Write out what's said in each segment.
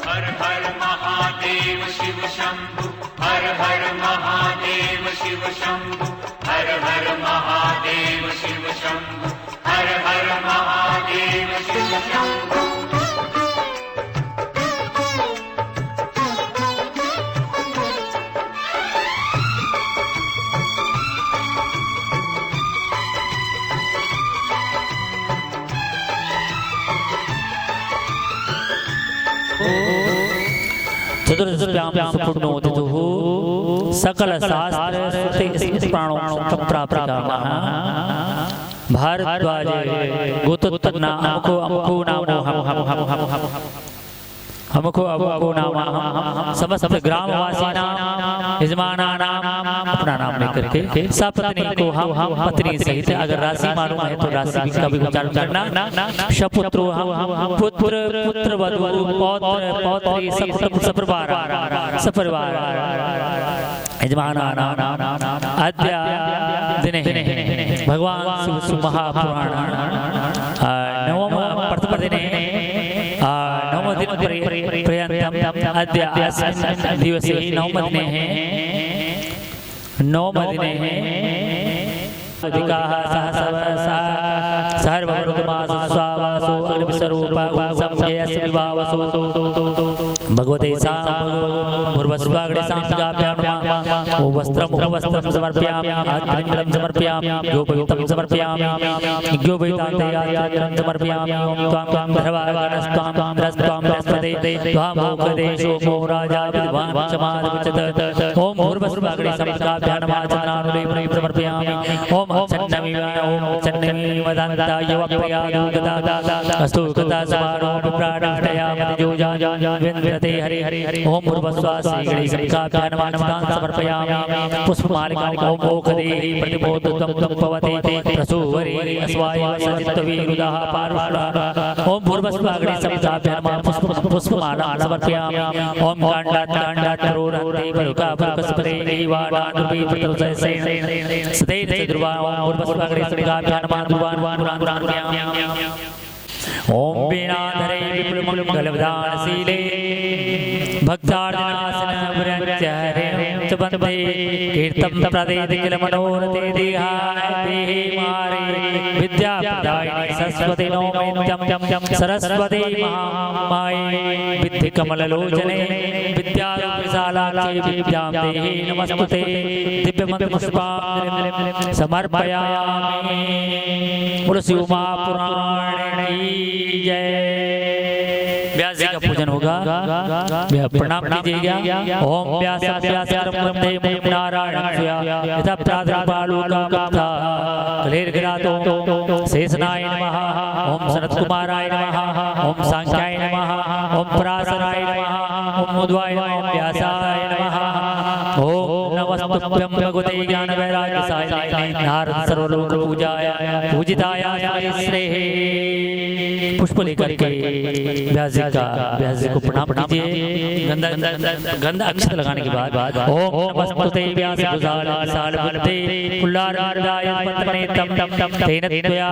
हर हर महादेव शिव शंभु, हर हर महादेव शिव शंभु, हर हर महादेव शिव शंभु, हर हर महादेव शिव शंभु। चतुर्दश्यां सुपुर्णोदितुः सकल शास्त्र श्रुति प्राणों प्राप्तकामः भारद्वाजे गोत्रोत्तरना हमको नाम समस्त ग्रामवासीनां यजमानानां अपना नाम लेकर के सपत्नी को हम पत्नी सहित अगर राशि मालूम है तो राशि का भी उच्चारण करना। सपुत्रो हम पुत्र पुत्र वधू पौत्र पौत्री सपरिवार यजमानानां अद्य दिने भगवान शिव महापुराण नवम प्रतिपदिने पर्यन्तम् अद्य अस्मिन् दिवसे नवमदिने अधिकाः सर्वऋतुमासु स्वावासो अग्निस्वरूपसंज्ञयस्विवावसो भगवते भूर्भुवस्वाग्निसाङ्गाभ्यां नमः। वस्त्रं समर्पयामि, आत्मनिर्मलं समर्पयामि, योपयुक्तं समर्पयामि, योपयुक्तान्तयात्रं समर्पयामि। त्वां धर्वागणस्त्वां त्रस्त्वां बृहस्पते त्वां मोक्षदेशो मो राजा विद्वान् क्षमादुचत। ॐ भूर्भुवस्वाग्निसाङ्गाभ्यां नमः। चन्द्रानुलेपनं समर्पयामि। ॐ चन्नमिवदन्ताय वप्रियादुगदा अस्तु गता समानो विप्राणाष्टयामतिजोजान्विन्दते हरि हरि हरि। ॐ भूर्भुवस्वाग्निसाङ्गाभ्यां नमः। समर्पयामि पुष्पमालिकां ॐ मोक्षदेहि प्रतिबोधत्वं भवते प्रसूवरे अस्वाय सचित्तवीरुदः पारुषः। ॐ भूर्भुवस्वाग्निसाङ्गाभ्यां नमः। पुष्पमालां समर्पयामि। ॐ काण्डात् रोरहन्ते परुकापुरुकस्पते दैवानादुर्वीपत्रसहस्रे सदैव चतुर्वा ॐ भूर्भुवस्वाग्निसाङ्गाभ्यां नमः। ओम वीणाधरे विपुलमङ्गलवदानशीले भक्तार्जनासनवरञ्चहरे च वन्दे कीर्तं प्रदेति किल मनोरथे देहाय देहि मारे विद्याप्रदायिनि सरस्वती नौमित्यं सरस्वती महामाये विद्धि कमललोचने विद्यारूपशालाक्षी विद्यां देहि नमस्तुते। दिव्यमन्त्रपुष्पाञ्जलिं समर्पयामि। बोलो शिव महापुराण की जय। व्यास जी का पूजन होगा, प्रणाम कीजिएगा। ओम व्यास नारायण यथा प्रातर्बालुका कलेर्गिरातो शेषनाय नमः। ओम सनत कुमाराय नमः। ओम सांख्याय नमः। ओम पराशराय नमः। ओम मुद्वाय नमः। ओम व्यासाय नमः। ओम नमस्तुभ्यं भगवते ज्ञानवैराग्यसायिने नारद सर्वलोक पूजाय पूजिताय श्रेः। पुष्प लेकर के व्यास जी को प्रणाम कीजिए। गंधा अक्षत लगाने के बाद ओम नमस्ते व्यास गुजाल बुद्धे पुल्लाराय पत्मने तम तेन त्वया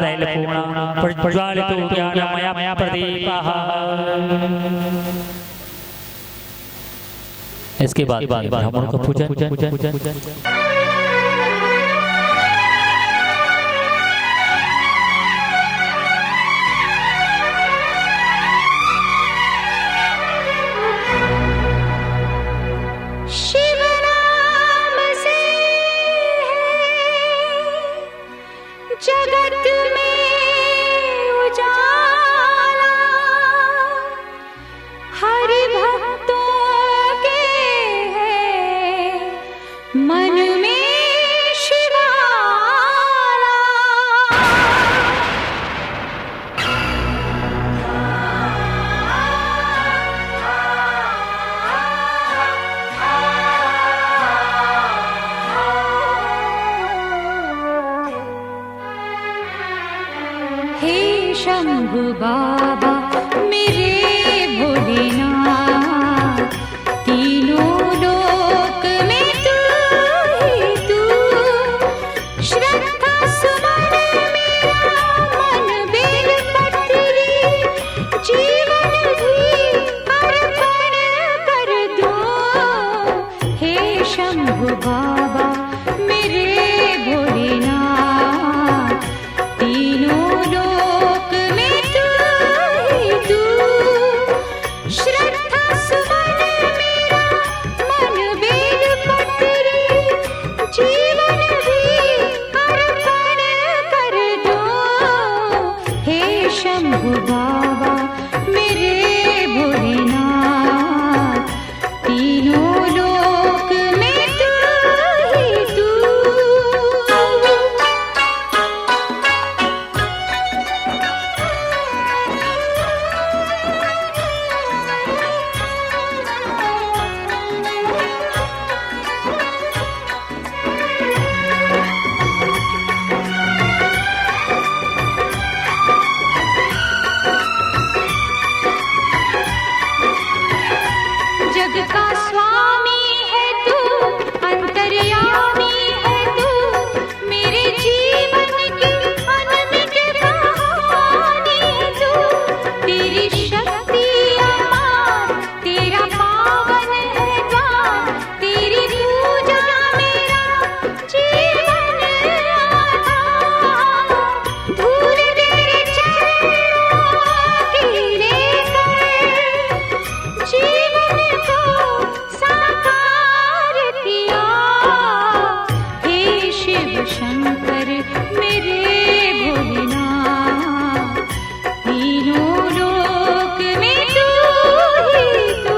तैलपूर्णा प्रज्वालितो ज्ञानमय प्रदीपः। इसके बाद ब्राह्मणों का पूजन। शंभु बाबा मेरे भोलेनाथ, तीनों लोक में तू ही तू। श्रद्धा सुमन मेरा मन बेल पत्री, जीवन भी बाबा मेरे भोलेनाथ तीनों लोक में तू ही तू। जग का स्वामी है तू, अंतर्यामी है तू, मेरे जीवन की अनमिट कहानी है तू। तेरी शक्ति अपार, तेरा पावन है द्वार, तेरी पूजा मेरा जीवन आधार। धूल तेरे चरणों की लेकर जीवन को साकार किया। हे शिव शंकर मेरे भोलेनाथ तीनों लोक में तू ही तू।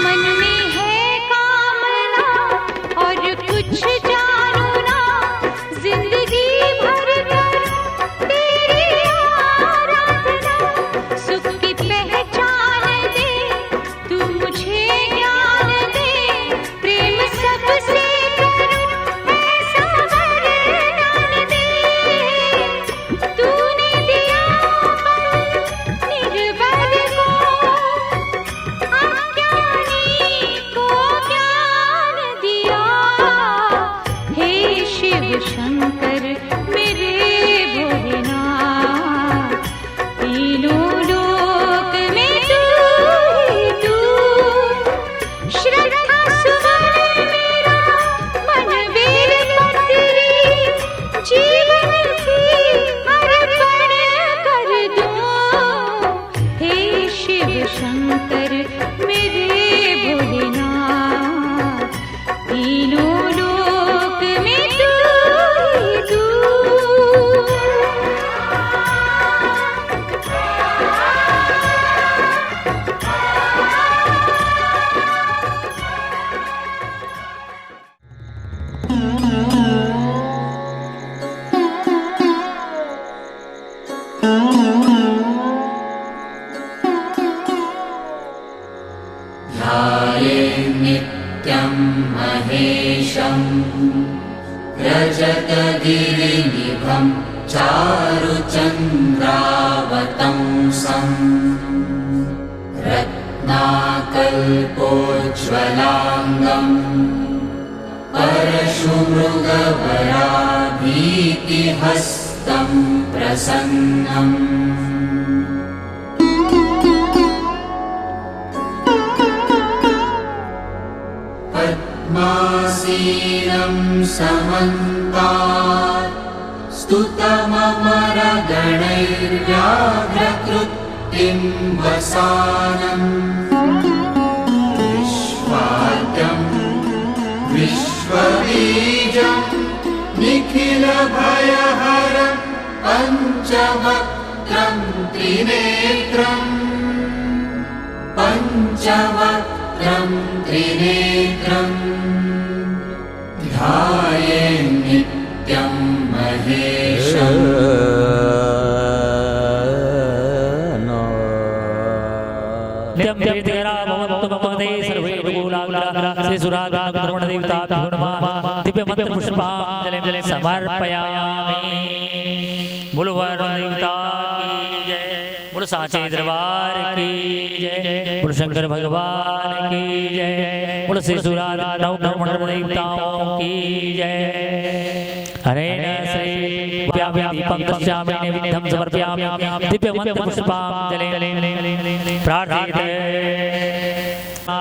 मन में है कामना और कुछ जानू ना, जिंदगी भर कर तेरी आराधना। सुख की पहचान दे तू मुझे ज्ञान दे, प्रेम सबसे करूं ऐसा वरदान दे। तूने दिया निर्बल को, अज्ञानी को ज्ञान दिया। हे शिव शंकर मेरे भोलेनाथ तीनों लोक में तू ही तू। श्रद्धा सुमन मेरा मन बेल पत्री, जीवन की अर्पण कर दूं। हे शिव शंकर मेरे भोलेनाथ तीनों लोक में तू ही तू। नित्यं महेशं रजतगिरिनिभं चारुचन्द्रावतंसं रत्नाकल्पोज्ज्वलाङ्गं परशुमृगवराभीतिहस्तं प्रसन्नम्। पद्मासीनं समन्तात् स्तुतममरगणैर्व्याघ्रकृत्तिं वसानम्। विश्वाद्यं विश्वबीजं निखिलभयहरं पञ्चवक्त्रं त्रिनेत्रम्। पञ्चवक्त्रं त्रिनेत्रम् ध्यायेन्नित्यं महेशम्। दिव्यमंत्रपुष्पांजलिं समर्पयामि। बोलो देवता की जय, बोलो साचे दरबार की जय, बोलो शंकर भगवान की जय, बोलो श्री सुराज नव देवताओं की जय। अनेन श्री व्यापी दीपं दर्शयामि नैवेद्यं समर्पयामि दिव्यमन्त्रपुष्पाञ्जलिं प्रार्थयते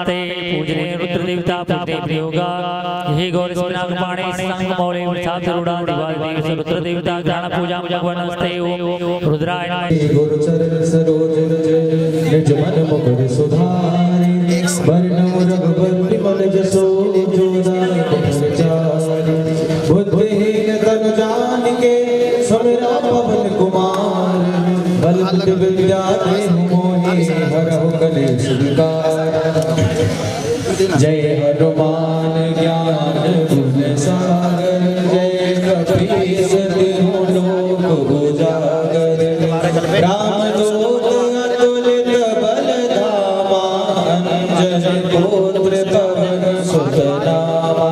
ते पूजने रुद्रदेवता पूजने प्रयोगा हे गौरी स्नागपाणे संगमौले साधुरुड़ा दिवादेव रुद्रदेवता ज्ञान पूजा भगवानस्ते रुद्राय नमः गुरुचरण सरोज रज निज मन मुकुर सुधारि वर्णो रघुबर विमल जसो बुद्धिहीन तनु जानिके समिरा पवन कुमार बल बुद्धि विद्या देहु मोहि हरहु कलेश विकार जय हनुमान ज्ञान गुण सागर जय कपीस तिहु लोक उजागर रामदूत अतुलित बल धामा अंजन पुत्र पवन सुत नामा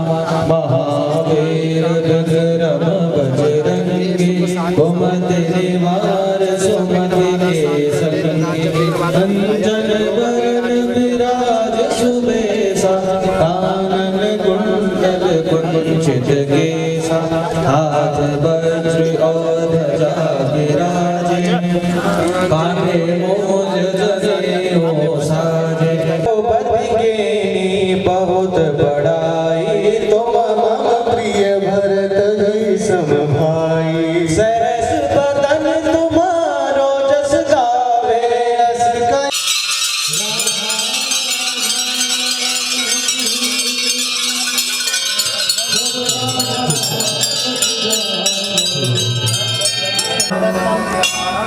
महावीर विक्रम बजरंगी कुमति निवार सुमति के संगी कंचन वरण विराज सुबेसा कानन कुंडल कुंचित केसा हाथ वज्र और ध्वजा विराजे कांधे मूंज जनेऊ साजे पति के बहुत बड़ाई तुम मम प्रिय भरत सम भाई सहस बदन तुम्हारो जस गावे अस कहि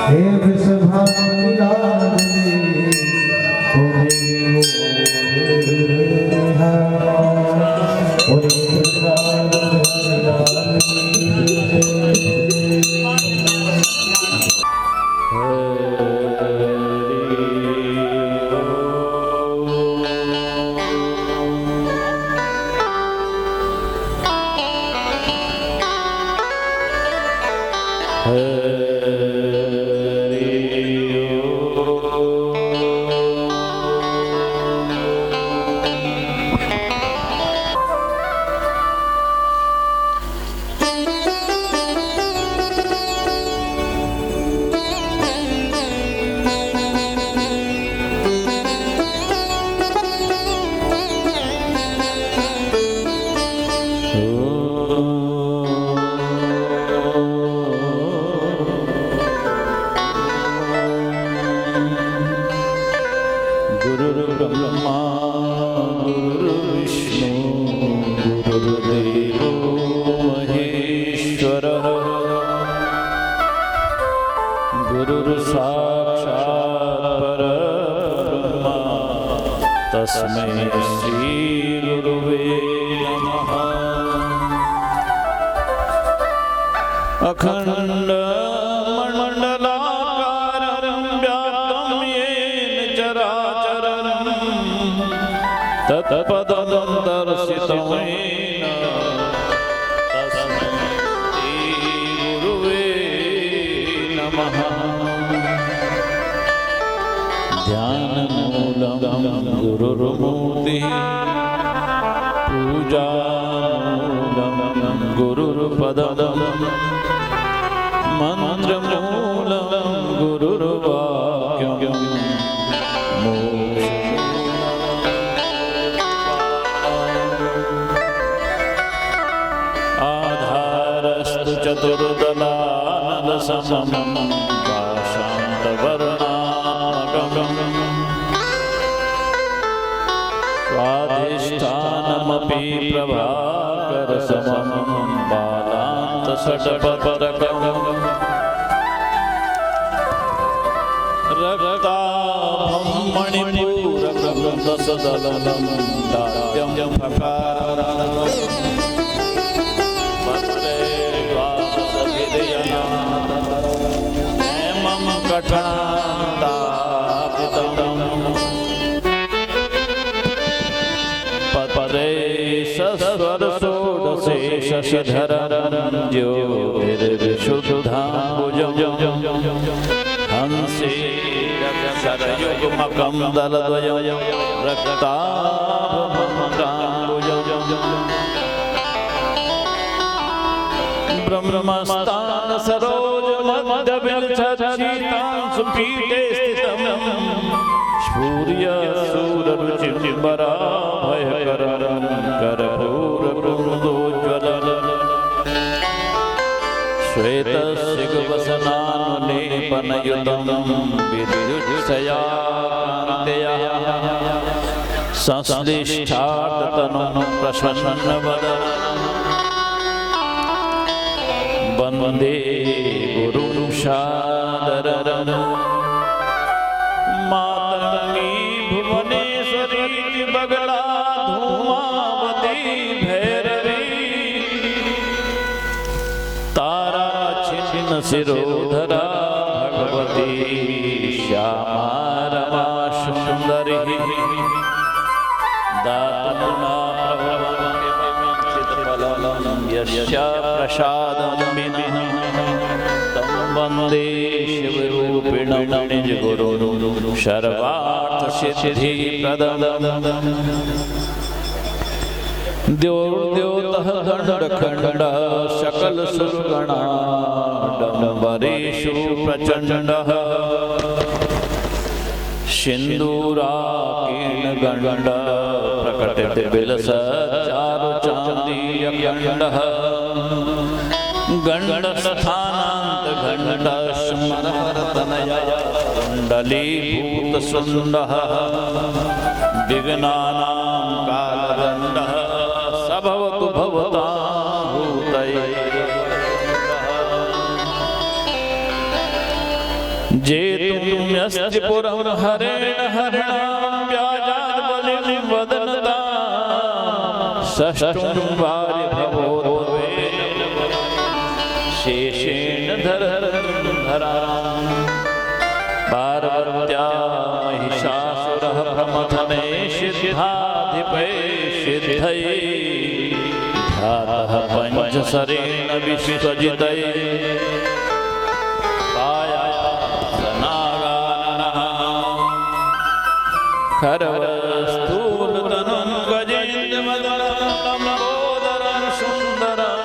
हे विषभानुराजने गुरुर्ब्रह्मा गुरुर्विष्णु गुरुर्देवो महेश्वरः गुरुर्साक्षात् परब्रह्मा तस्मै श्री गुरुवे नमः अखंड मंडलाकारं व्याप्तं येन चराचरं तत्पदं दर्शितं येन तस्मै श्रीगुरुवे नमः ध्यानमूलं गुरुर्मूर्तिः पूजामूलं गुरुर्पदम् मंत्रमूलं गुरुर्वाक्यं आधारस्तु चतुर्दलानलसमं पाशान्तवर्णात्मकं स्वाधिष्ठानमपि प्रभाकरसमं बालान्तषट्पदकं रक्ताभं मणिपूरकं दशदलनं दात्यं फकारं हेमं कठणादापितं परे सस्वरषोडशे शशिधरं ज्योतिर्विशुद्धाम्बुजं हंसे सरयुग्मकं दलद्वयं रक्ताभं काम्बुजं ब्रह्मस्तान सरोज मध्य विलसत्शीतां सुपीठे स्थितं स्फूर्य सूररुचिम्बरा भयकरं कर्पूरकुमुदोज्ज्वलं श्वेतसिगवसनानुलेपनयुतं विद्युत्सयाकान्तया संश्लिष्टार्ततनुं प्रसन्नवदनं वन्दे गुरुं सादरं मातङ्गी भुवनेश्वरी बगला धूमावती भैरवी तारा छिन्न शिरोधरा भगवती श्यामा रमा सुन्दरी दातुना प्रभवन्त्यचित्फलं यस्य प्रसादं विना तं वन्दे शिवरूपिणं निजगुरुं सर्वार्थसिद्धिप्रदं द्योर्द्योतः दण्डखण्डः सकलसुरगणाडम्बरेषु प्रचण्डः सिन्दूराकीर्णगण्डः प्रकटितविलसच्चारुचान्दीयखण्डः गण्डस्थानान्तगण्डः स्मरहरतनया कुण्डलीभूतसुन्दः विघ्नानां कालदण्डः स भवतु भवतां भूतये जेतुम्यस्ति पुरं हरेण हरिणां व्याजाद् बलिं वदनतां षष्ठं वारि भवोद्भवेन शेषेण धरां पार्वत्या महिषासुरः प्रमथने सिद्धाधिपे सिद्धये ध्यातः पञ्चशरेण विश्वजितये खरवस्तूलतनुं गजेन्द्रवदनं लम्बोदरं सुन्दरं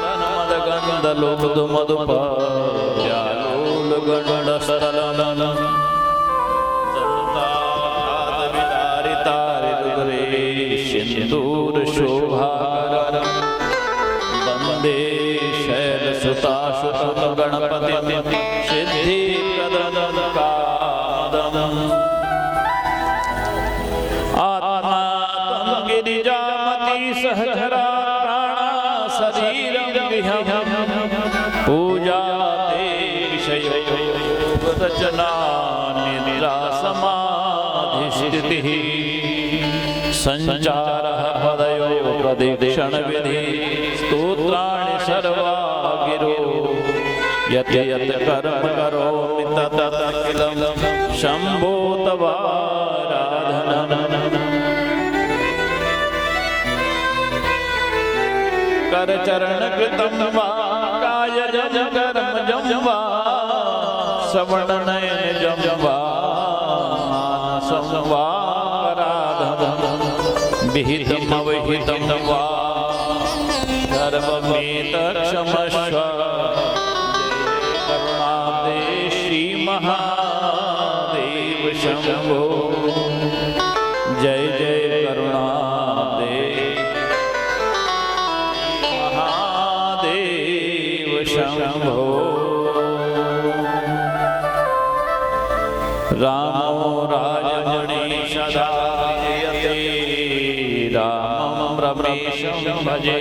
प्रसन्नमदगन्धलोलुमदुपालोलगण्डस्थलं चन्द्राघातविदारितारिदुरे सिन्दूरशोभाकरं वन्दे शैलसुताशुतं गणपतिं सिद्धिप्रदं आत्मा त्वं गिरिजामती सहचरा प्राणा शरीरं विहं पूजा ते विषयो रचना निद्रा समाधिस्थितिः संचारः पदयो प्रदक्षिणविधि स्तोत्राणि सर्वा गिरो यत् यत् कर्म करोमि तत् अखिलं शम्भो तवाराधनं करचरणकृतं वा कायजं कर्मजं वा श्रवणनयनजं वा मानसं वा कराधनं विहितमविहितं वा सर्वमेतत्क्षमस्व करुणाब्धे श्रीमहादेव शम्भो जय जय करुणाब्धे महादेव शम्भो रामो राजमणि सदा जयते रामं रमेशं भजे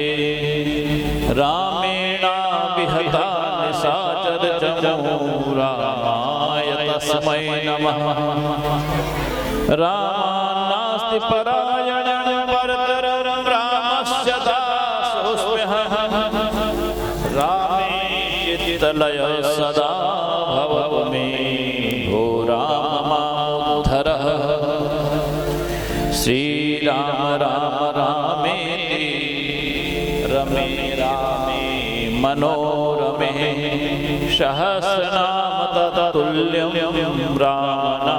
रामेणाभिहता निशाचरचमो रामाय तस्मै नमः रामान्नास्ति परायणं परतरं रामस्य दासोऽस्म्यहं रामे चित्तलय सदा भव मे भो राम मामुद्धरः श्रीराम राम रामेति रमे रामे मनोरमे सहस्रनाम तत्तुल्यं रामनामवरानने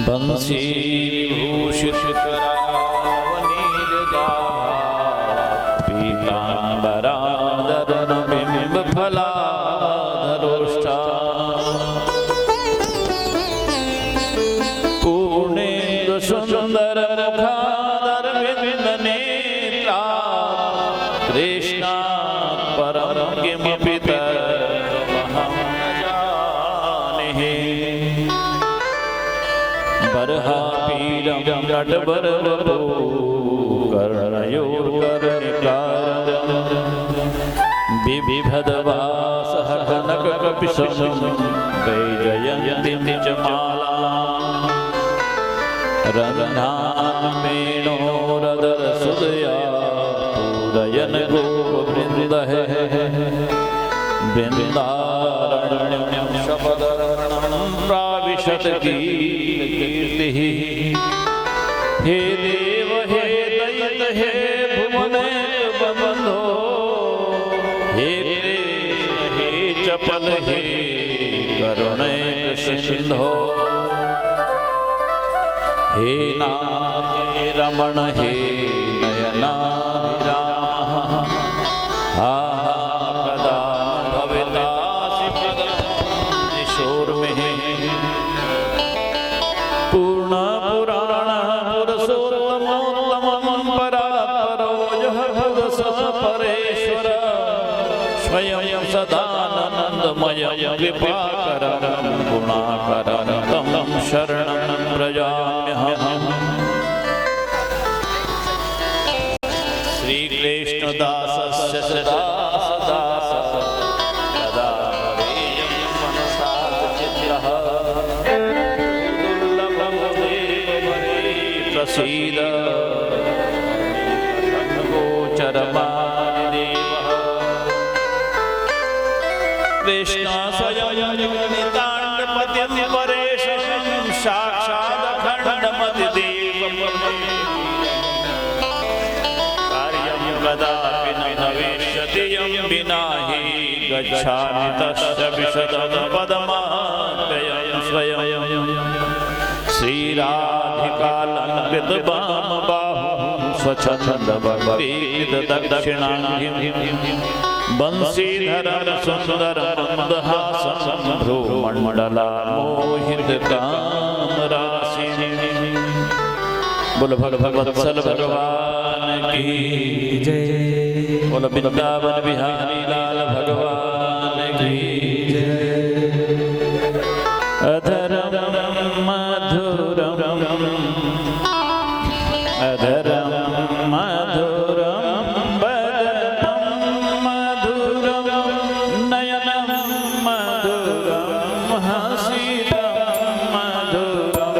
बंसी भूषित पीतांबरादरन बिंब फलाधरोष्टा पूर्णेन्दु सुंदर मुखादर विंद नेत्रा कृष्णा परम किमपि तर्कमहं न जाने बर्हापीडं नटबरवपु कर्णयोर्कर्णिकारं बिबिभदवासः कनककपिशं वैजयन्तीं च मालाम् रन्ध्रान्वेणोरदरसुदया पूरयन् गोपवृन्दः वृन्दारण्यं शपदर्णं प्राविशत कीर्तिः हे देव हे दयित हे भुवनेव बन्धो हे कृष्ण हे चपल हे करुणैक सिन्धो हे नाथ हे रमण हे नयनाभिरामः हा कदा भवितासि पदनिशोर्मिः पूर्ण पुराण पुरुषोत्तमोत्तमं परात्परो यः भगवतः परेश्वर स्वयं सदानन्दमयं कृपाकरं गुणाकरं तं शरणं प्रजाम्यहम् श्रीकृष्णदासस्य दास कदा भवेयं मनसा चित्रः दुर्लभं देवरे प्रसीद गोचरमादिदेवः कृष्ण स्वयं नितान्तपतिं परेशं साक्षादखण्डमतिदेवं कार्यं कदापि न भविष्यति यं विना हि गच्छामि तस्य विशदं पदमात्रयं स्वयं श्रीराधिकालङ्कृतवामबाहुं स्वच्छन्दभक्तिदक्षिणाङ्घ्रिं बंसीधरं सुन्दरं मन्दहासं भ्रूमण्डलामोहितकामराशिं बोल भगवत्सल भगवान की जय बोल वृंदावन बिहारी लाल भगवान की जय अधरम मधुरम अधरम मधुरम बदनम मधुरम नयनम मधुरम हसितम मधुरम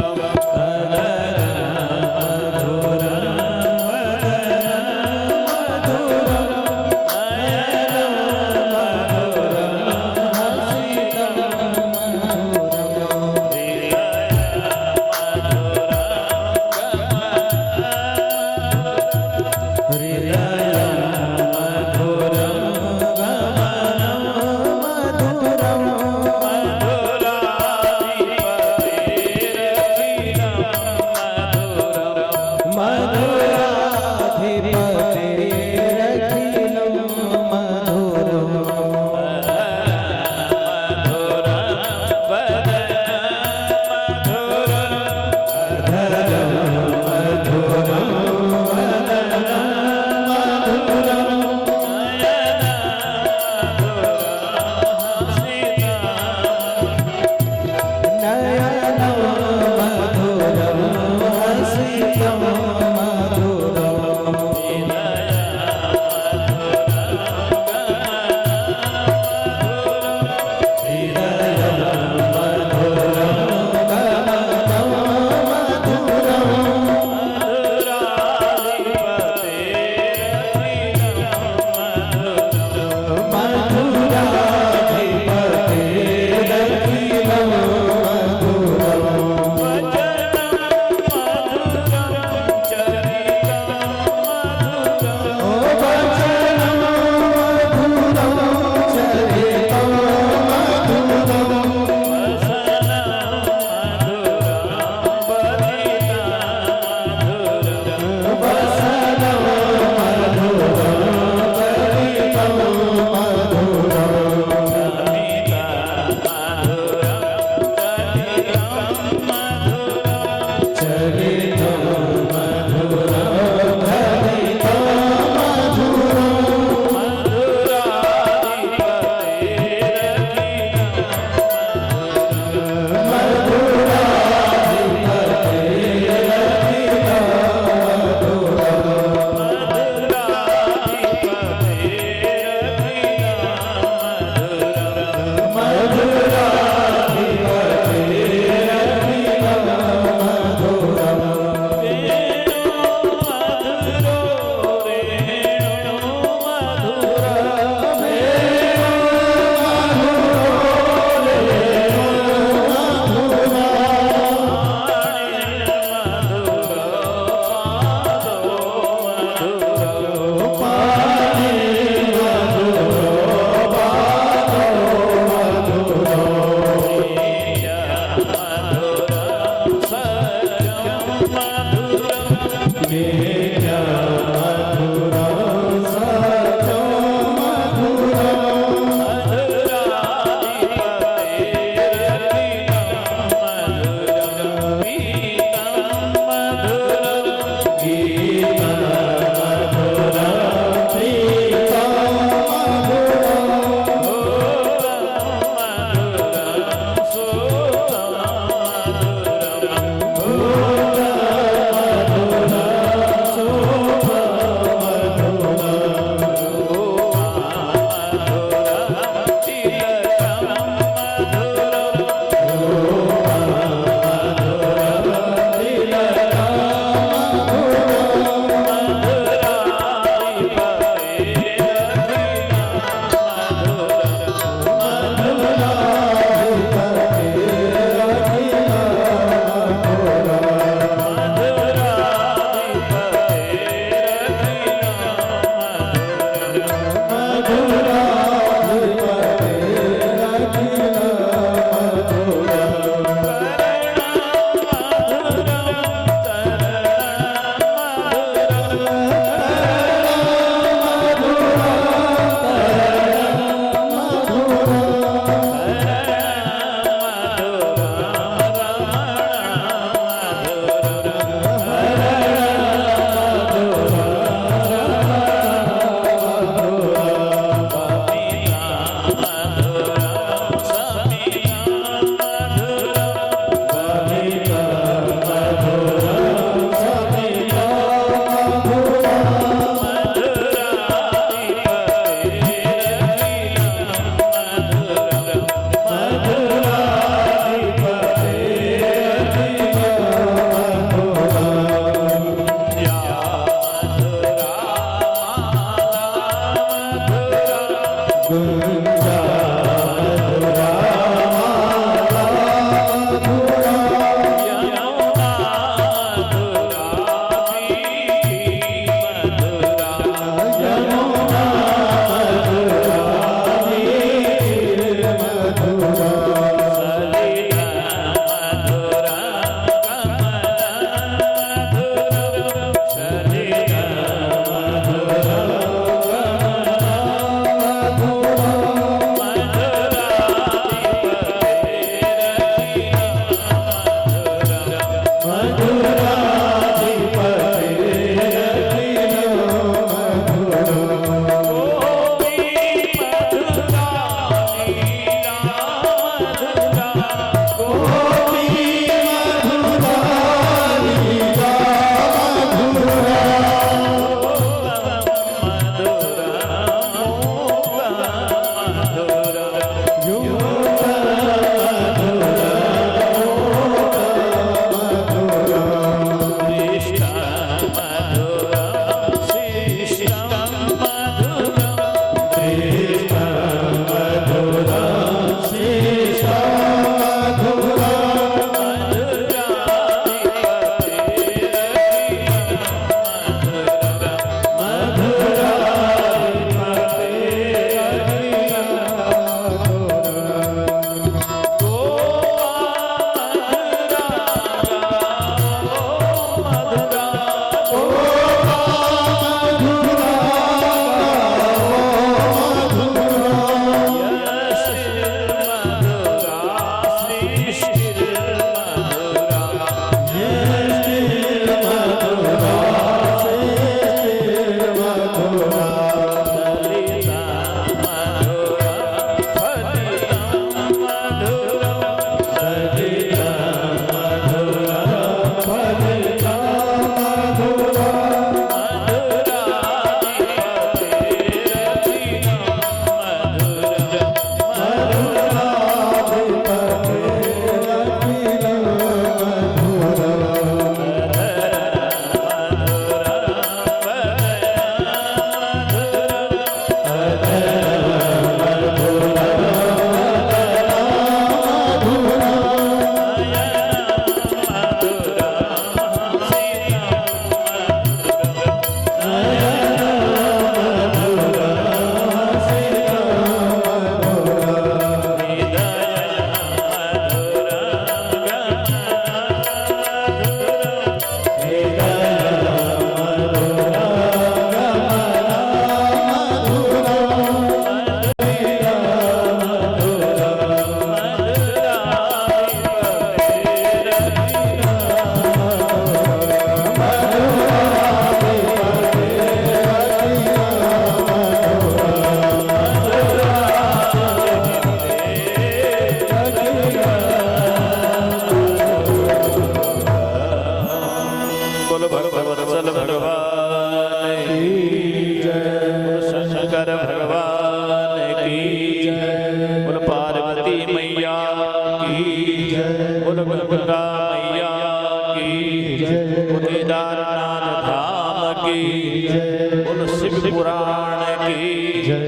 पुराण की जय,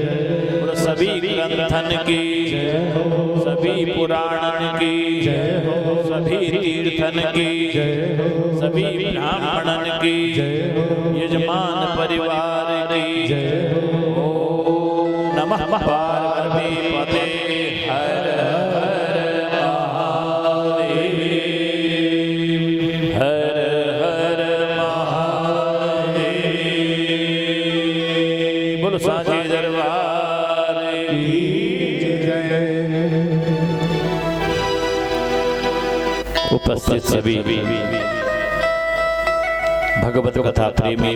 बोलो सभी ग्रंथन की जय हो, सभी पुराणन की जय हो, सभी तीर्थन की जय हो, सभी ब्राह्मणन की जय हो, यजमान परिवार की जय हो। ओम नमः पार्वती पते हर हर महादेव, हर हर महादेव। बोलो साचे दरबार की जय। उपस्थित सभी भगवत कथा प्रेमी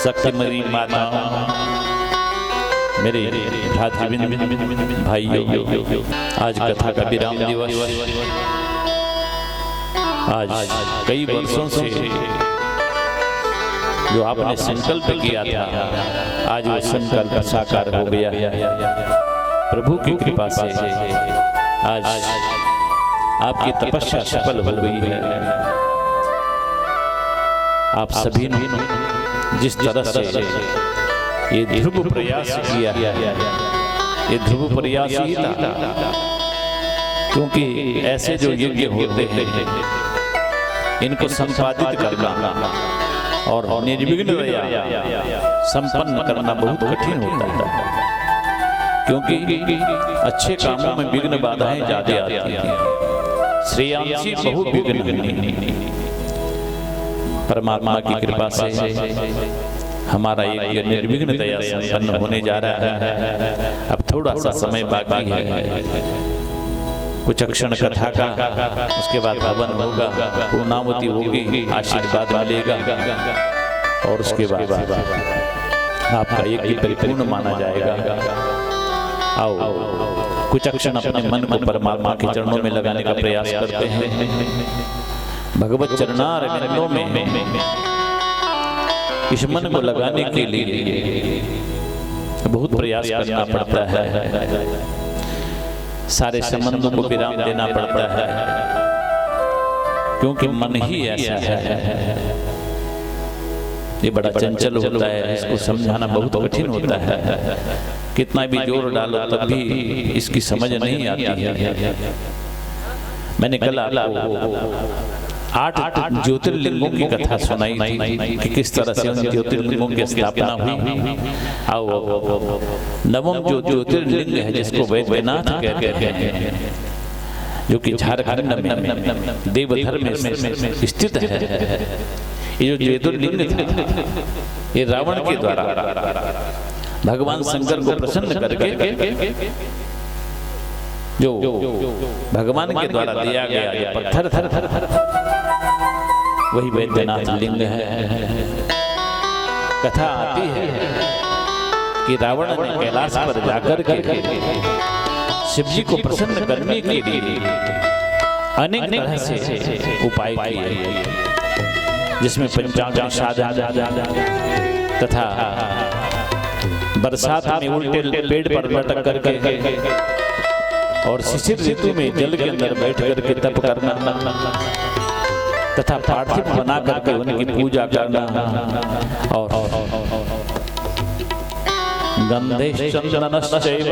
शक्तिमती माता, मेरे भ्रातृविंद भाइयों, आज कथा का विराम दिवस। आज कई वर्षों से जो आपने संकल्प किया था, आज वो संकल्प साकार हो गया। प्रभु की कृपा से आज आपकी तपस्या सफल हो गई है। आप सभी ने जिस तरह से ये ध्रुव प्रयास किया, ये ध्रुव प्रयास ही था, क्योंकि ऐसे जो यज्ञ होते हैं इनको संपादित करना और निर्विघ्न संपन्न करना बहुत कठिन होता है, क्योंकि अच्छे कामों में विघ्न बाधाएं ज्यादा आती हैं, श्रेयांसी बहुत विघ्न। परमात्मा की कृपा से हमारा ये निर्विघ्नतया संपन्न होने जा रहा है। अब थोड़ा सा समय बाकी है, कुछ क्षण कथा का, उसके बाद हवन होगा, पूर्णाहुति होगी, आशीर्वाद मिलेगा और उसके बाद आपका यज्ञ परिपूर्ण माना जाएगा। आओ कुछ क्षण अपने मन को परमात्मा के चरणों में लगाने का प्रयास करते हैं। भगवत चरणारविंदों में इस मन को लगाने के लिए बहुत प्रयास करना पड़ता है, सारे संबंधों को विराम देना पड़ता है, क्योंकि मन ही ऐसा है, ये बड़ा चंचल होता है, इसको समझाना बहुत कठिन होता है। कितना भी जोर डालो तब भी इसकी समझ नहीं आती है। मैंने कल आपको 8 ज्योतिर्लिंगों की कथा सुनाई थी कि किस तरह से उन ज्योतिर्लिंगों की स्थापना हुई। आओ नवम जो ज्योतिर्लिंग है, जिसको वैद्यनाथ कहते हैं, जो कि झारखंड में देवधर में स्थित है, ये जो ज्योतिर्लिंग था, ये रावण के द्वारा भगवान शंकर को प्रसन्न करके जो भगवान के द्वारा दिया गया ये पत्थर वही वैद्यनाथ लिंग है। कथा आती है कि रावण ने कैलाश पर जाकर के शिव जी को प्रसन्न करने के लिए अनेक तरह से उपाय किए, जिसमें पंचांग साधन तथा बरसात में उल्टे पेड़ पर लटक करके और शिशिर ऋतु में जल के अंदर बैठ करके तप करना तथा पार्थिव बना करके उनकी पूजा करना और गंधे चंदनश्चैव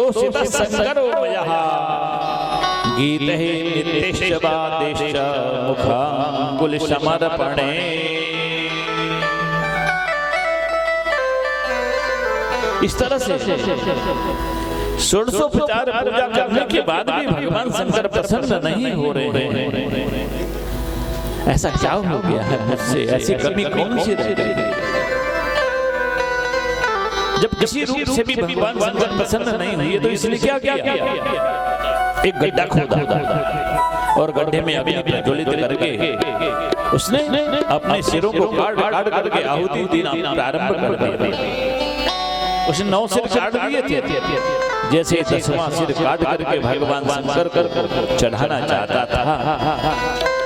तोषित संकरो मयः गीत हे नित्यश्च वादेश्च मुखांगुल समर्पणे। इस तरह से षोडशोपचार पूजा करने के बाद भी भगवान शंकर प्रसन्न नहीं हो रहे हैं। ऐसा क्या हो गया है मुझसे, ऐसी कमी कौन सी रह गई? जब किसी रूप से भी भगवान शंकर प्रसन्न नहीं हुए तो इसलिए क्या किया? एक गड्ढा खोदा और गड्ढे में अग्नि प्रज्वलित करके उसने अपने सिरों को काट करके आहुति देना प्रारंभ कर दिया। उसने 9 सिर काट दिए थे। जैसे 10वां सिर काट करके भगवान शंकर को चढ़ाना चाहता था,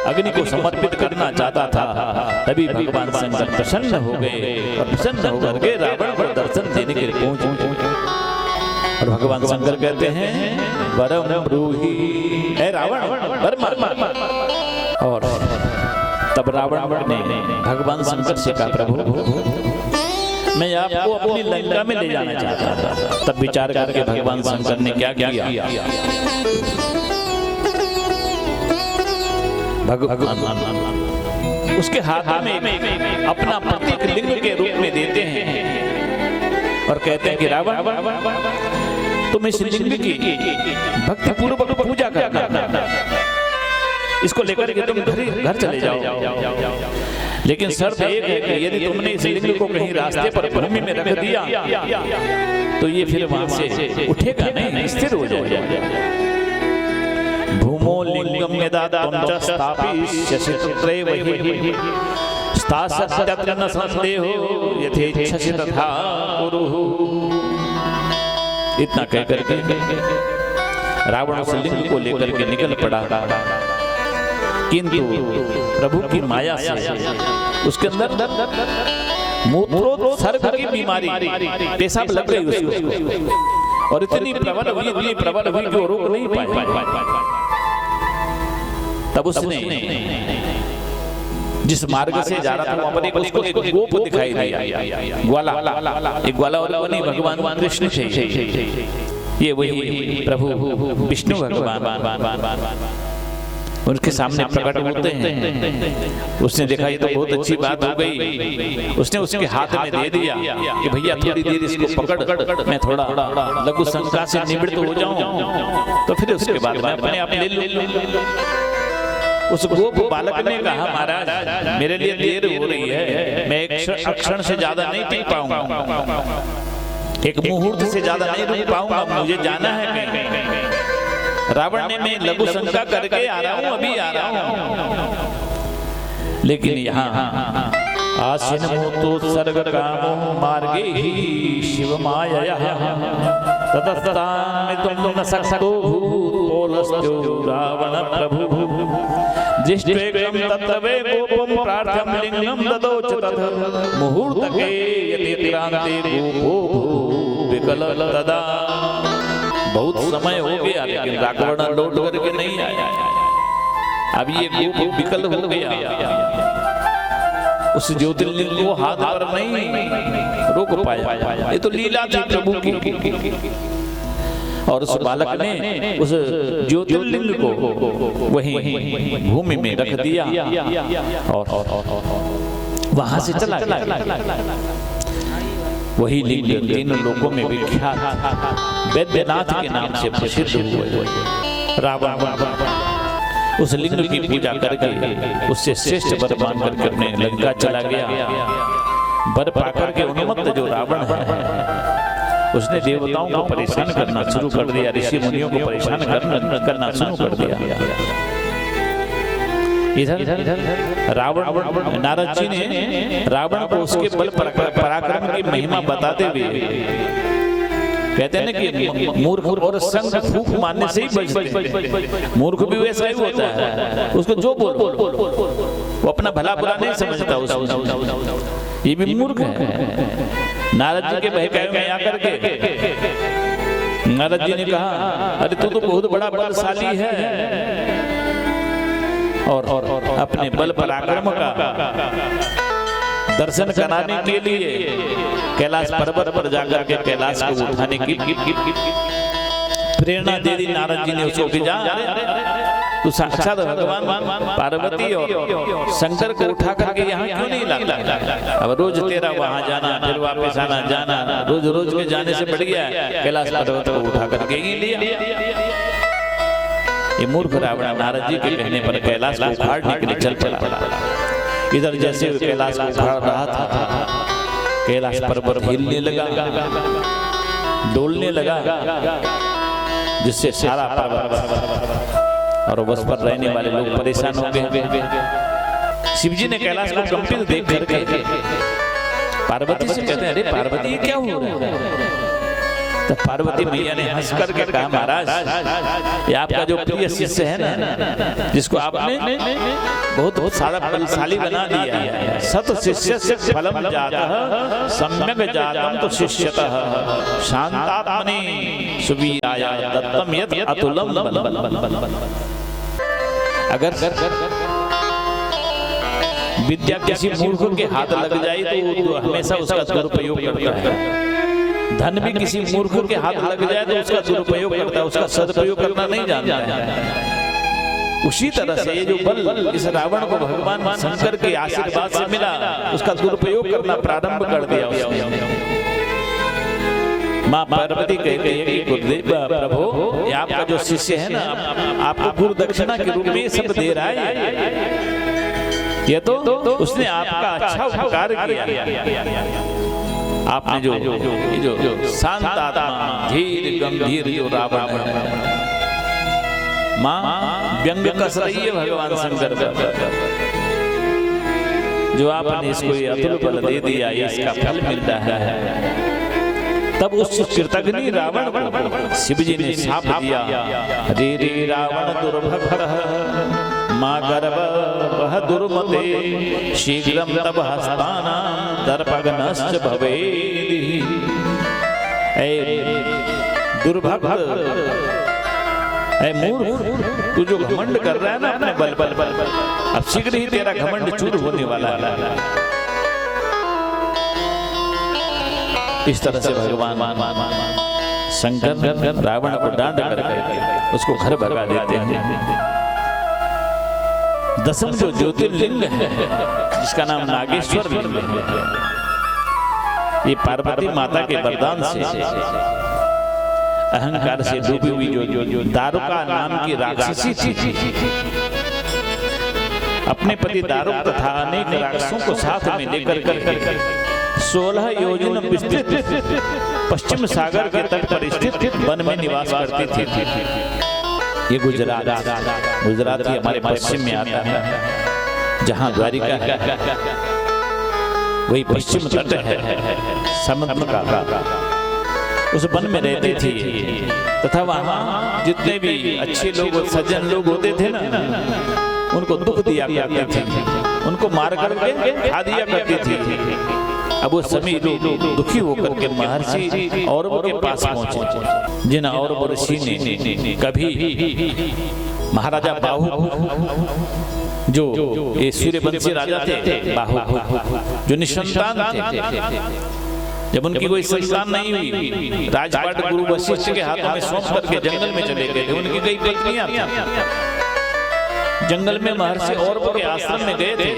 अग्नि को समर्पित करना चाहता था, तभी भगवान शंकर प्रसन्न हो गए और प्रसन्न होकर के रावण को दर्शन देने के लिए पहुंचे। और भगवान शंकर कहते हैं वरम ब्रूहि, हे रावण वर मांग। और तब रावण ने भगवान शंकर से कहा प्रभु मैं आपको अपनी लंका में ले जाना चाहता था। तब विचार करके भगवान शंकर ने क्या किया? भगवान उसके हाथ में अपना प्रतीक लिंग के रूप में देते हैं और कहते हैं कि रावण तुम इस लिंग की भक्ति पूर्वक पूजा करना, इसको लेकर के तुम घर चले जाओ। लेकिन शर्त एक है कि यदि तुमने इस लिंग को कहीं रास्ते पर भूमि में रख दिया तो ये फिर वहां से उठेगा नहीं, स्थिर हो जाएगा। भूमो लिंगम यदा त्वं स्थापयिष्यसि वही स्थास्यत्र न संदेहो यथेच्छसि तथा कुरु। इतना कहकर के रावण उस लिंग को लेकर के निकल पड़ा, किंतु प्रभु की माया से उसके अंदर मूत्रोत्सर्ग की बीमारी पेशाब लग गई उसको, और इतनी प्रबल हुई कि वो रोक नहीं पाई। तब उसने जिस मार्ग से जा रहा था वहां पर उसको एक गोप दिखाई दिया, ग्वाला। एक ग्वाला और नहीं, भगवान कृष्ण थे। ये वही प्रभु विष्णु भगवान उनके सामने प्रकट होते हैं। उसने देखा ये तो बहुत अच्छी बात हो गई। उसने उसके हाथ में दे दिया कि भैया थोड़ी देर इसको पकड़, मैं थोड़ा लघु शंका से निवृत्त हो जाऊं, तो फिर उसके बाद मैं अपने आप ले लूं। उस गोप बालक ने कहा महाराज मेरे लिए देर हो रही है, मैं एक क्षण से ज्यादा नहीं टिक पाऊंगा, एक मुहूर्त से ज्यादा नहीं रुक पाऊंगा, मुझे जाना है कहीं। रावण ने मैं लघु शंका करके आ रहा हूं, अभी आ रहा हूं। लेकिन यहाँ आसीन मूर्तोत्सर्ग कामो मार्गे ही शिव मायया ततस्तान्वितुं न शक्तो भूतोलस्तो रावण प्रभु जिष्टेकं तत्तवे गोपं प्रार्थ्यं लिंगं ददोच तत् मुहूर्तके यतिक्रान्ते गोपो विकल तदा। बहुत समय हो गया लेकिन रावण लौट करके नहीं आया। अब ये गोप विकल हो गया, उस ज्योतिर्लिंग को हाथ पर नहीं रोक पाया। ये तो लीला थी प्रभु की। और उस बालक ने उस ज्योतिर्लिंग को वहीं भूमि में रख दिया और वहां से चला गया। वही लिंग 3 लोकों में विख्यात वैद्यनाथ के नाम से प्रसिद्ध हुए। रावण उस लिंग की पूजा करके उससे श्रेष्ठ वर मान करके अपने लंका चला गया। वर पाकर के उन्मत्त जो रावण है उसने देवताओं को परेशान करना शुरू कर दिया, ऋषि मुनियों को परेशान करना शुरू कर दिया। इधर रावण नारद जी ने रावण को उसके बल पराक्रम की महिमा बताते हुए कहते हैं ना कि मूर्ख और संग फूंक मारने से ही बचते। मूर्ख भी वैसा ही होता है, उसको जो बोलो वो अपना भला बुरा नहीं समझता, ये भी मूर्ख है। नारद जी के बहकावे में आकर के नारद जी ने कहा अरे तू तो बहुत बड़ा बलशाली है और अपने बल पराक्रम का दर्शन कराने के लिए कैलाश पर्वत पर जाकर के कैलाश को उठाने की प्रेरणा दे दी नारद जी ने उसको कि जा तू साक्षात भगवान पार्वती और शंकर को उठा करके यहाँ क्यों नहीं लाता? अब रोज तेरा वहां जाना फिर वापस आना जाना रोज रोज के जाने से बढ़ गया कैलाश पर्वत को उठा करके ही लिया। ये मूर्ख रावण नारद जी के कहने पर कैलाश को उखाड़ने के लिए चल पड़ा। इधर जैसे कैलाश को उखाड़ रहा था कैलाश पर्वत हिलने लगा, डोलने लगा, जिससे सारा पर्वत और उस पर रहने वाले लोग परेशान हो गए। शिव जी ने कैलाश को कंपित देख करके पार्वती से कहते हैं, अरे पार्वती ये क्या हो रहा है? तो पार्वती मैया ने हंस करके कहा, महाराज ये आपका जो प्रिय शिष्य है ना, जिसको आपने बहुत सारा बलशाली बना दिया है, सत शिष्य से फलम जातः सम्यक जातम तो शिष्यतः शांतात्मनि सुवीराय दत्तम यत् अतुलम बलम। अगर विद्या किसी मूर्ख के हाथ लग जाए तो हमेशा उसका दुरुपयोग करता है। धन भी किसी मूर्ख के हाथ लग जाए तो उसका दुरुपयोग करता है, उसका सदुपयोग करना नहीं जानता है। उसी तरह से ये जो बल इस रावण को भगवान शंकर के आशीर्वाद से मिला, उसका दुरुपयोग करना प्रारंभ कर दिया उसने। माँ पार्वती कहते हैं कि गुरुदेव प्रभु ये आपका जो शिष्य है ना, आपको गुरु दक्षिणा के रूप में सब दे रहा है। ये तो उसने आपका अच्छा उपकार किया। आपने जो शांत आत्मा धीर गंभीर जो रावण है, माँ व्यंग कस रही है भगवान शंकर का, जो आपने इसको ये अतुल बल दे दिया, इसका फल मिलता है। तब उस कृतघ्नि रावण को शिव जी ने शाप दिया, रे रे रावण दुर्भग माँ गर्भ वह दुर्मते शीघ्रम तब हस्ताना दर्पघ्नश्च भवेदिहि। दुर्भग मूर्ख, तू जो घमंड कर रहा है ना अपने बल बल बल बल, अब शीघ्र ही तेरा घमंड चूर होने वाला है। इस तरह से भगवान शंकर रावण को डांट करके उसको घर भगा देते हैं। दसम जो ज्योतिर्लिंग है जिसका नाम नागेश्वर लिंग है, ये पार्वती माता के वरदान से अहंकार से डूबी हुई जो दारुका नाम की राक्षसी थी, अपने पति दारुक तथा अनेक राक्षसों को साथ में लेकर 16 योजन विस्तृत पश्चिम सागर के तट पर स्थित वन में निवास करती थी। ये गुजरात ही हमारे पश्चिम में आता है, जहाँ द्वारिका है वही पश्चिम तट है समुद्र का। उस वन में रहती थी तथा वहाँ जितने भी अच्छे लोग सज्जन लोग होते थे ना, उनको दुख दिया करते थे, उनको मार करके खा दिया करती थी। अब वो सभी लोग दुखी होकर के महर्षि औरवों के पास पहुंचे, जिन औरव ऋषि ने कभी महाराजा बाहु, जो ये सूर्यवंशी राजा थे, बाहु जो निसंतान थे, जब उनकी कोई संतान नहीं हुई, राजपाट गुरु वशिष्ठ के हाथों में सौंप करके जंगल में चले गए थे। उनकी कई पत्नियां थी, जंगल में महर्षि औरवों के आश्रम में गए थे।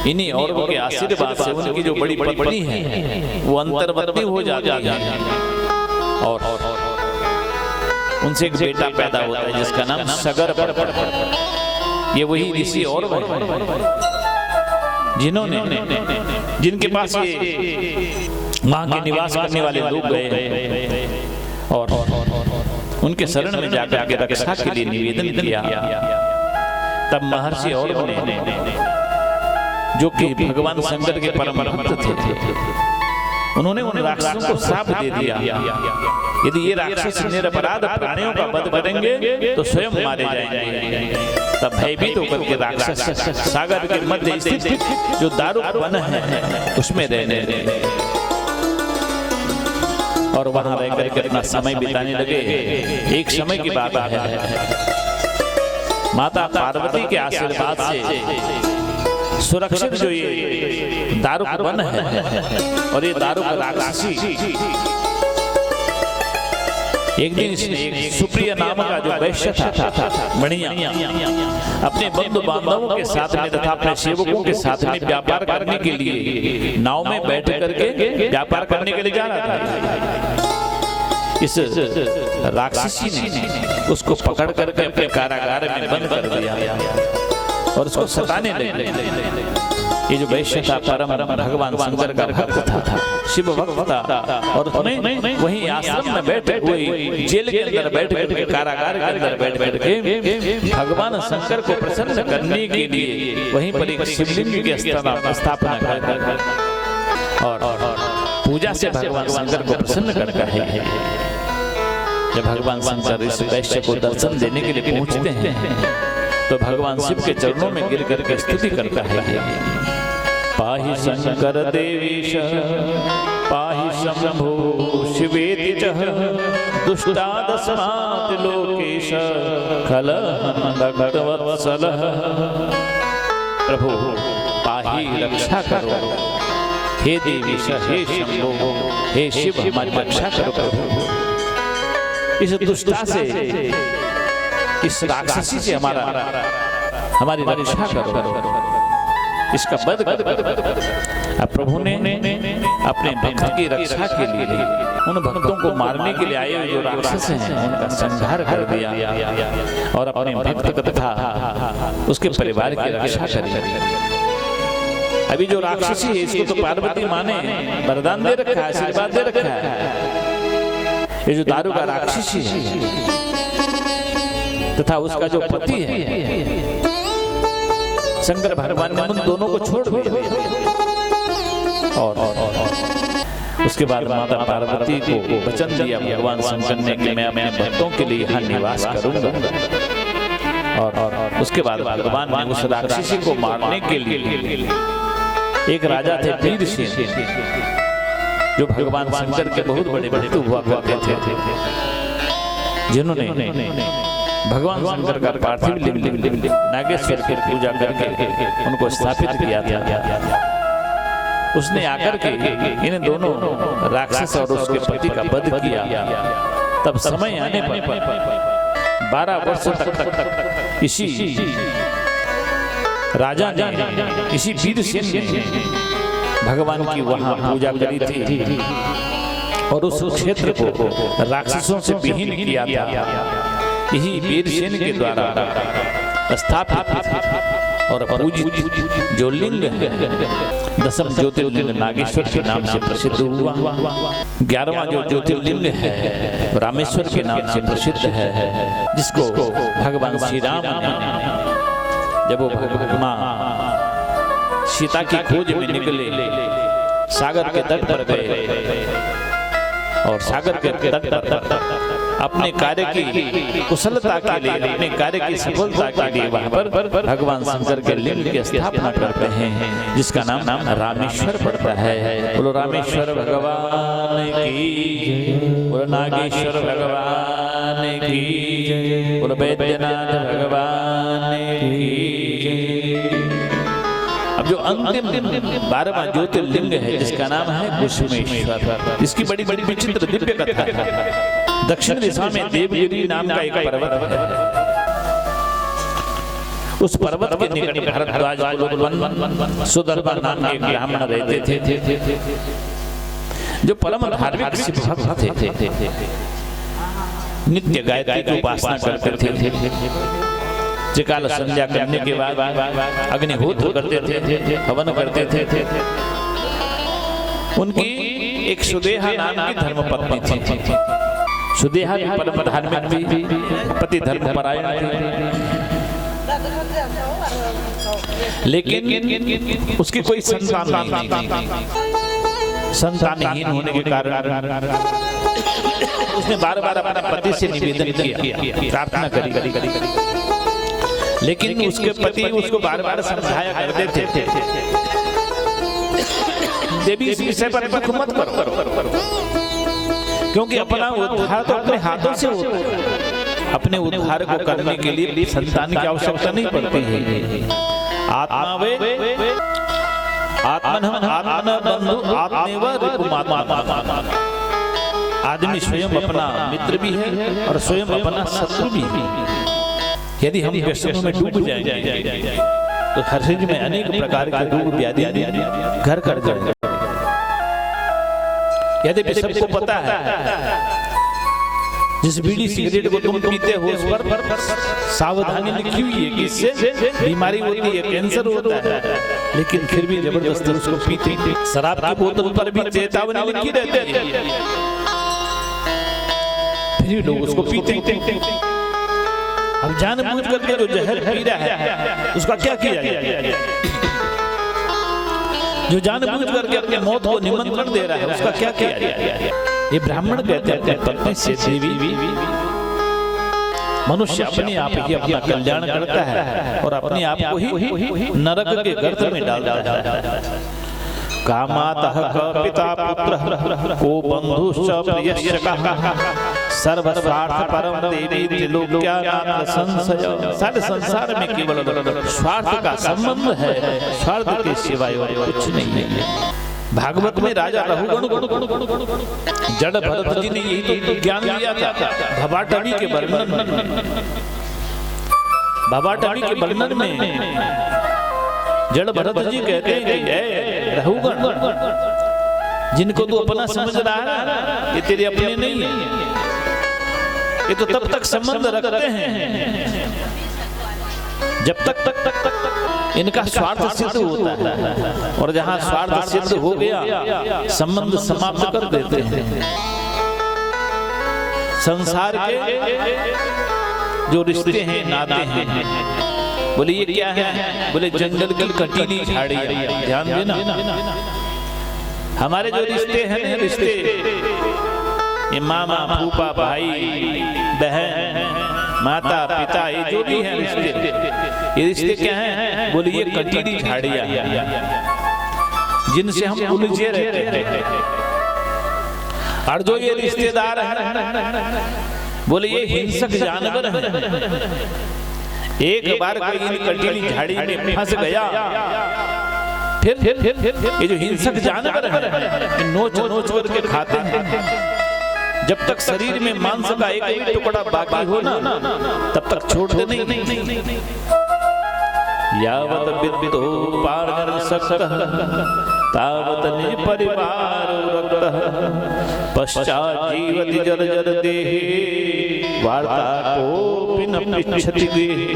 इन्हीं औरवों के आशीर्वाद से उनकी जो बड़ी पत्नी है वो अंतर्वर्ती हो जाती है और उनसे एक बेटा पैदा होता है जिसका नाम सगर पड़ता है। ये वही ऋषि और जिनके पास ये मां के निवास करने वाले लोग गए और उनके शरण में जाकर के रक्षा के लिए निवेदन किया। तब महर्षि और जो कि भगवान शंकर के परम भक्त थे, उन्होंने उन राक्षसों को श्राप दे दिया, यदि ये राक्षस निरपराध प्राणियों का वध करेंगे तो स्वयं मारे जाएंगे। तब भयभीत होकर के राक्षस सागर के मध्य स्थित जो दारुक वन है उसमें रहने लगे और वहां रह करके अपना समय बिताने लगे। एक समय की बात है, माता पार्वती के आशीर्वाद से सुरक्षित जो ये दारुक वन है और ये दारुक राक्षसी एक दिन इसने एक सुप्रिय नाम का जो वैश्य था बढ़िया अपने बंधु बांधवों के साथ में तथा अपने सेवकों के साथ में व्यापार करने के लिए नाव में बैठ करके व्यापार करने के लिए जा रहा था। इस राक्षसी ने उसको पकड़ करके अपने कारागार में बंद कर दिया और उसको सताने लगे। ये जो वैश्य था परम भगवान शंकर का भक्त था, शिव भक्त था, और उसने वहीं आश्रम में बैठे हुए जेल के अंदर बैठ करके कारागार के अंदर बैठ करके भगवान शंकर को प्रसन्न करने के लिए वहीं पर एक शिवलिंग की स्थापना कर और पूजा से भगवान शंकर को प्रसन्न करता है। जब भगवान शंकर इस वैश्य को दर्शन देने के लिए पहुंचते हैं तो भगवान शिव के चरणों में गिर करके स्तुति करता है। पाहि शंकर देवीश पाहि शंभो शिवेति च दुष्टादस्मात् लोकेश खलहनभक्तवत्सल। प्रभु पाहि रक्षा करो, हे देवीश हे शंभो हे शिव हमारी रक्षा करो प्रभु। इस दुष्टा से इस राक्षसी से हमारी रक्षा करो, इसका वध करो। अब प्रभु ने अपने भक्त की रक्षा के लिए उन भक्तों को मारने के लिए आए हुए जो राक्षस हैं उनका संहार कर दिया और अपने भक्त तथा उसके परिवार की रक्षा करी। अभी जो राक्षसी है इसको तो पार्वती माँ ने वरदान दे रखा है, आशीर्वाद दे रखा है। ये जो दारू का राक्षसी है तथा उसका जो पति है शंकर भगवान ने उन दोनों को छोड़ दिया और उसके बाद माता पार्वती को वचन दिया भगवान शंकर ने कि मैं अपने भक्तों के लिए यहाँ निवास करूंगा। और उसके बाद भगवान ने उस राक्षसी को मारने के लिए एक राजा थे वीरसेन जो भगवान शंकर के बहुत बड़े भक्त हुआ करते थे, जिन्होंने भगवान शंकर का पार्थिव लिंग नागेश्वर की पूजा करके उनको स्थापित किया था। उसने आकर के इन दोनों राक्षस और उसके पति का वध किया। तब समय आने पर 12 वर्ष तक इसी राजा ने इसी वीरसेन ने भगवान की वहां पूजा करी थी और उस क्षेत्र को राक्षसों से विहीन किया था। यही वीरसेन के द्वारा स्थापित और पूजित जो लिंग है दशम ज्योतिर्लिंग नागेश्वर के नाम से प्रसिद्ध हुआ। 11वां जो ज्योतिर्लिंग है रामेश्वर के नाम से प्रसिद्ध है, जिसको भगवान श्री राम ने जब वो भगवान सीता की खोज में निकले सागर के तट पर गए और सागर के तट पर अपने कार्य की कुशलता के लिए अपने कार्य की सफलता के लिए वहां पर भगवान शंकर के लिंग की स्थापना करते हैं, जिसका नाम रामेश्वर पड़ता है। बोलो रामेश्वर भगवान की, बोलो नागेश्वर भगवान की, बोलो वैद्यनाथ भगवान की। अब जो अंतिम 12वां ज्योतिर्लिंग है जिसका नाम है कुसुमेश्वर, इसकी बड़ी बड़ी विचित्र दिव्य कथा है। दक्षिण दिशा में देवगिरी नाम का एक पर्वत है। उस पर्वत के निकट भारद्वाज सुदर्शन नाम के ब्राह्मण रहते थे जो परम धार्मिक शिव भक्त थे। नित्य गायत्री की उपासना करते थे। त्रिकाल संध्या करने के बाद अग्निहोत्र करते थे, हवन करते थे। उनकी एक सुदेहा नाम की धर्मपत्नी थी। सुदेहा भी परम धार्मिक भी पति धर्म परायण थी, लेकिन उसकी कोई संतान नहीं। संतानहीन होने के कारण उसने बार-बार अपने पति से निवेदन किया, प्रार्थना करी, लेकिन उसके पति उसको बार-बार समझाया करते थे, देवी इस विषय पर दुख मत करो, क्योंकि अपना उद्धार तो अपने हाथों से होता है। अपने उद्धार को करने के लिए संतान की आवश्यकता नहीं पड़ती है। आत्मा वे आत्मन बंधु आत्मेव रिपुमात्मा। आदमी स्वयं अपना मित्र भी है और स्वयं अपना शत्रु भी है। यदि हम व्यसनों में डूब जाएंगे तो शरीर में अनेक प्रकार के रोग व्याधि घर कर जाएंगे। यदि सबको पता है जिस बीड़ी सिगरेट को तुम पीते हो उस पर सावधानी लिखी हुई है कि इससे बीमारी होती है, कैंसर होता है, लेकिन फिर भी जबरदस्ती उसको पीते। शराब की बोतल पर भी चेतावनी लिखी रहती है, फिर भी लोग उसको पीते। अब जानबूझ करके जो जहर पी रहा है उसका क्या किया जाए? जो जानबूझ करके अपनी मौत को निमंत्रण दे रहा है उसका क्या किया जाए? ये ब्राह्मण कहते हैं पत्नी से देवी मनुष्य अपने आप ही अपना कल्याण करता है और अपने आप को ही नरक के गर्त में डाल देता है। कामातः पिता पुत्र को बंधुश्च प्रियश्च कः सर्वस्वार्थ परम देवी त्रिलोक्यानाथ संशय। सारे संसार में केवल स्वार्थ का संबंध है, स्वार्थ के सिवाय और कुछ नहीं है। भागवत में राजा रघुगण जड़ भरत जी ने यही तो ज्ञान लिया था भवाटवी के वर्णन में। भवाटवी के वर्णन में जड़ भरत जी कहते हैं कि रघुगण जिनको तू अपना समझ रहा है ये तेरे अपने नहीं है, ये तो तब तक संबंध रखते हैं जब तक इनका स्वार्थ सिद्ध होता है, और जहां स्वार्थ सिद्ध हो गया संबंध समाप्त कर देते हैं। संसार के जो रिश्ते हैं नाते हैं, बोले ये क्या है? बोले जंगल की कटीली झाड़ियां। ध्यान देना, हमारे जो रिश्ते हैं रिश्ते ये मामा फूफा भाई बहन माता पिता ये जो भी हैं रिश्ते, ये रिश्ते क्या हैं? बोले ये कटीली झाड़ियां जिनसे हम उलझे रहते हैं। और जो ये रिश्तेदार हैं बोले ये हिंसक जानवर हैं। एक बार कोई इन कटीली झाड़ी में फंस गया फिर ये जो हिंसक जानवर हैं नोच नोच करके खाते हैं। जब तक शरीर में मांस का एक भी टुकड़ा बाकी हो ना तब तक छोड़ते नहीं। यावत विद्युतो पारदर्शकः तावत निज परिवार रक्तः पश्चात् जीवति जर्जर देहे वार्ता कोऽपि न पृच्छति देहे।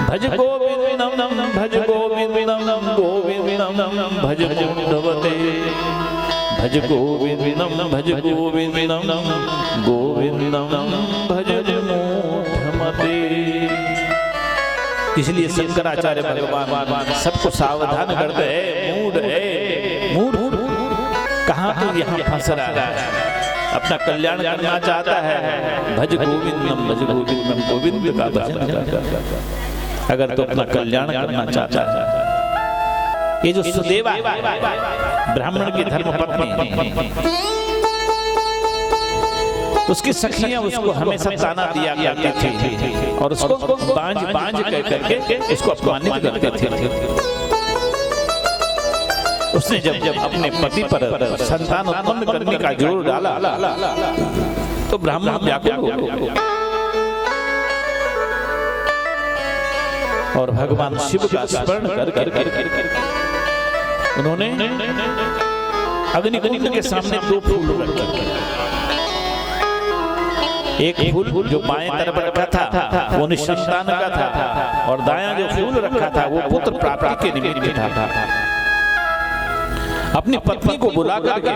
भज गोविंदं भज गोविंदं गोविंदं भज मूढमते भज गोविंदं भज गोविंदं गोविंदं भज मूढमते। इसलिए शंकराचार्य भगवान सबको सावधान करते हैं। मूढ़ कहाँ तो यहाँ फंस रहा है, अपना कल्याण करना चाहता है। भज गोविंदम गोविंद का भजन कर। अगर तो अपना कल्याण करना चाहता है। ये जो सुदेवा ब्राह्मण की धर्मपत्नी उसकी सखियां उसको हमेशा ताना दिया करती थी और उसको बांझ कह करके उसको अपमानित करती थी। उसने जब अपने पति पर संतान उत्पन्न करने का जोर डाला तो ब्राह्मण व्याकुल हो गया और भगवान शिव का स्मरण कर उन्होंने अग्निकुंड के सामने दो फूल रखे। एक फूल जो बाएं तरफ रखा था वो निसंतान का था और दायां जो फूल रखा था वो पुत्र प्राप्ति के निमित्त था। अपनी पत्नी को बुला करके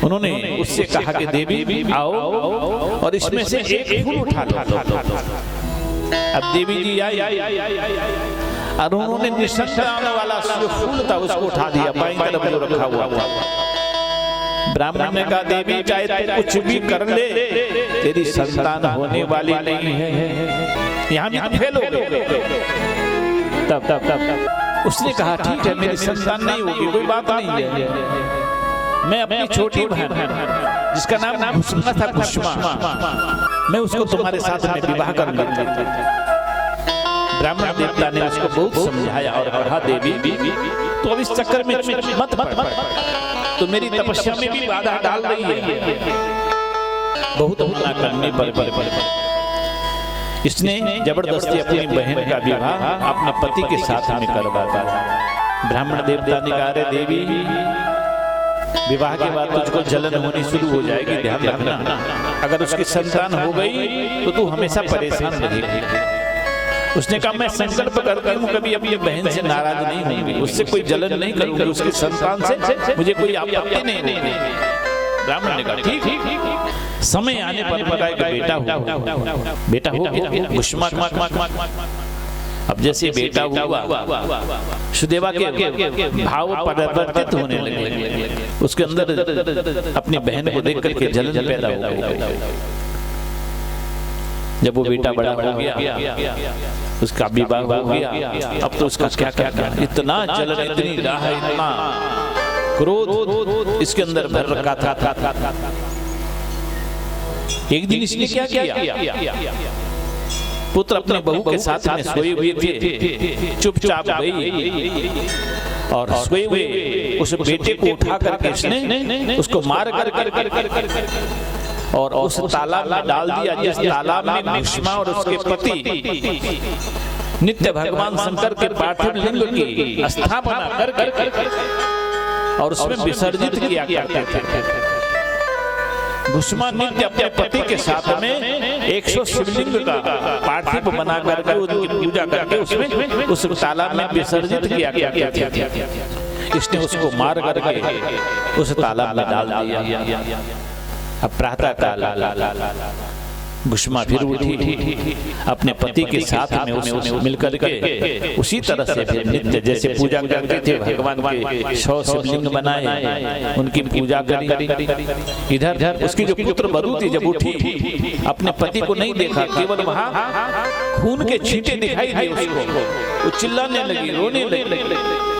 उन्होंने उससे कहा कि देवी आओ और इसमें से एक फूल उठा लो। अब देवी जी आई और उन्होंने निसंतान वाला जो फूल था उसको उठा दिया, बाईं तरफ जो रखा हुआ था। ब्राह्मण ने कहा देवी चाहे तू कुछ भी कर ले तेरी संतान होने वाली नहीं है, यहाँ भी फेल हो गए। तब उसने कहा ठीक है मेरी संतान नहीं होगी, कोई बात नहीं है। मैं अपनी छोटी बहन जिसका नाम कुसुमा था कुसुमा, मैं उसको तुम्हारे साथ में विवाह कर लूंगा। ब्राह्मण देवता ने उसको बहुत समझाया और कहा देवी तो अब इस चक्कर में मत पड़। तो मेरी तपस्या में भी बाधा डाल रही है। बहुत मना करने पर इसने जबरदस्ती अपनी बहन का विवाह अपने पति के साथ में करवा दिया। ब्राह्मण देवता ने कहा, रे देवी, विवाह के बाद तुझको जलन होनी शुरू हो जाएगी, ध्यान रखना। अगर उसकी संतान हो गई तो तू हमेशा परेशान रहेगी। उसने कहा, मैं संकल्प करती हूँ कभी अपनी बहन से नाराज नहीं होंगी, उससे कोई जलन नहीं करूंगी, उसकी संतान से मुझे कोई आपत्ति नहीं होगी। ब्राह्मण ने कहा, ठीक। समय आने पर पता है कि बेटा हो गया। गुष्मा अब जैसे बेटा हुआ, सुदेवा के भाव परिवर्तित होने लगे। उसके अंदर अपनी बहन को देख करके जलन पैदा हो गई। जब वो बेटा बड़ा हो गया, उसका विवाह हो गया, अब तो उसका क्या क्या क्या इतना जलन, इतनी राह, इतना क्रोध इसके अंदर भर रखा था। एक दिन इसने क्या किया, पुत्र अपने बहू के साथ में सोए हुए थे, चुपचाप गई और सोए हुए उस बेटे को उठा करके इसने उसको मार कर और उस तालाब में डाल दिया, जिस तालाब में भीष्मा और उसके पति नित्य भगवान शंकर के पार्थिव लिंग की स्थापना कर और उसमें विसर्जित किया करते थे। भीष्मा नित्य अपने पति के साथ में 100 शिवलिंग का पार्थिव बना करके उनकी पूजा करके उसमें उस तालाब में विसर्जित किया करते थे। इसने उसको मार करके उस तालाब में डाल दिया। अब प्रातः काल भीष्मा फिर उठी, अपने पति के साथ में उसमें मिलकर के उसी तरह से फिर नित्य जैसे पूजा करते थे, भगवान के 100 शिवलिंग बनाए, उनकी पूजा करी। इधर उसकी जो पुत्र बरू थी, जब उठी अपने पति को नहीं देखा, केवल वहां खून के छींटे दिखाई दिए उसको, वो चिल्लाने लगी, रोने लगी।